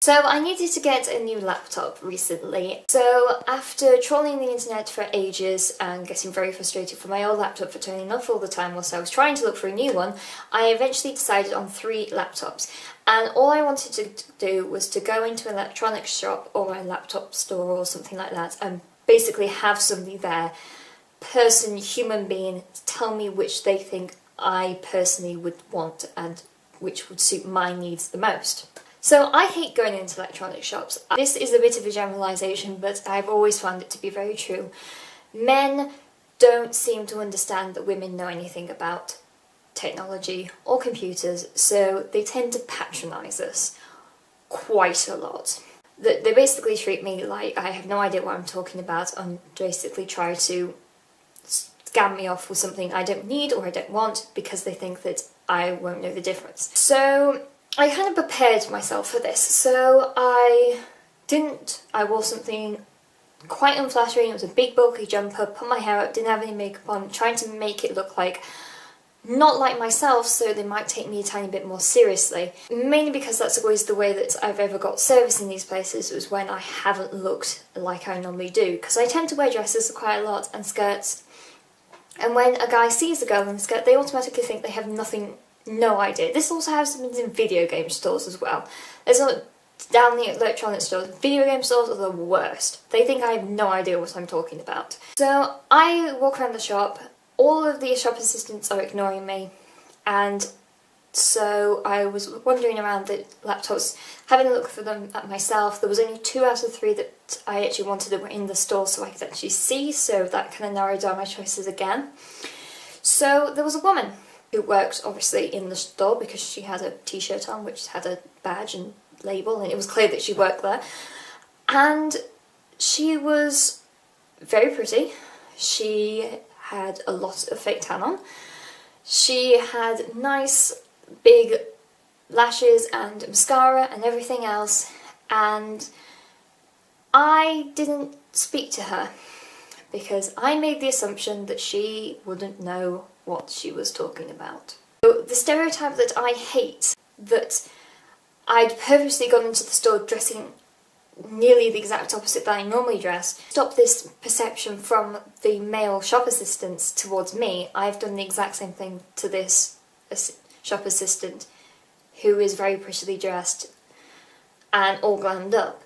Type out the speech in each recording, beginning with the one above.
So I needed to get a new laptop recently. So after trawling the internet for ages and getting very frustrated for my old laptop for turning off all the time whilst I was trying to look for a new one, I eventually decided on 3 laptops. And all I wanted to do was to go into an electronics shop or a laptop store or something like that and basically have somebody there, human being, tell me which they think I personally would want and which would suit my needs the most. So I hate going into electronic shops. This is a bit of a generalisation, but I've always found it to be very true. Men don't seem to understand that women know anything about technology or computers, so they tend to patronise us quite a lot. They basically treat me like I have no idea what I'm talking about and basically try to scam me off with something I don't need or I don't want because they think that I won't know the difference. So I kind of prepared myself for this, so I wore something quite unflattering. It was a big bulky jumper, put my hair up, didn't have any makeup on, trying to make it look like not like myself, so they might take me a tiny bit more seriously. Mainly because that's always the way that I've ever got service in these places, was when I haven't looked like I normally do, because I tend to wear dresses quite a lot and skirts, and when a guy sees a girl in a skirt they automatically think they have no idea. This also happens in video game stores as well. There's not down the electronic stores. Video game stores are the worst. They think I have no idea what I'm talking about. So I walk around the shop, all of the shop assistants are ignoring me, and so I was wandering around the laptops, having a look for them at myself. There was only 2 out of 3 that I actually wanted that were in the store so I could actually see, so that kind of narrowed down my choices again. So there was a woman who worked obviously in the store because she had a t-shirt on which had a badge and label, and it was clear that she worked there. And she was very pretty. She had a lot of fake tan on. She had nice big lashes and mascara and everything else, and I didn't speak to her because I made the assumption that she wouldn't know what she was talking about. So the stereotype that I hate, that I'd purposely gone into the store dressing nearly the exact opposite that I normally dress, stop this perception from the male shop assistants towards me. I've done the exact same thing to this shop assistant who is very prettily dressed and all glammed up.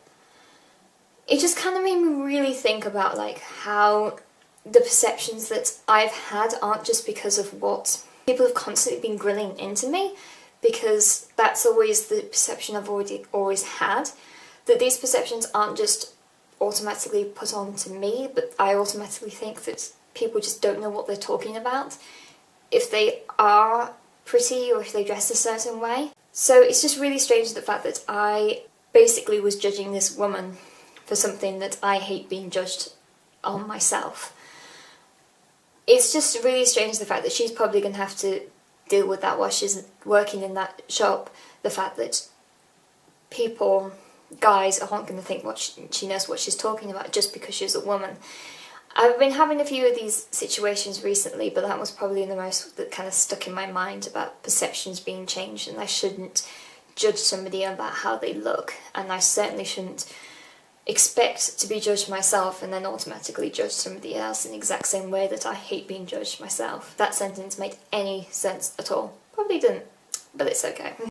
It just kind of made me really think about like how the perceptions that I've had aren't just because of what people have constantly been grilling into me, because that's always the perception I've always had, that these perceptions aren't just automatically put on to me, but I automatically think that people just don't know what they're talking about if they are pretty or if they dress a certain way. So it's just really strange the fact that I basically was judging this woman for something that I hate being judged on myself. It's just really strange the fact that she's probably going to have to deal with that while she's working in that shop, the fact that guys aren't going to think she knows what she's talking about just because she's a woman. I've been having a few of these situations recently, but that was probably the most that kind of stuck in my mind about perceptions being changed, and I shouldn't judge somebody about how they look, and I certainly shouldn't expect to be judged myself and then automatically judge somebody else in the exact same way that I hate being judged myself. That sentence made any sense at all. Probably didn't, but it's okay.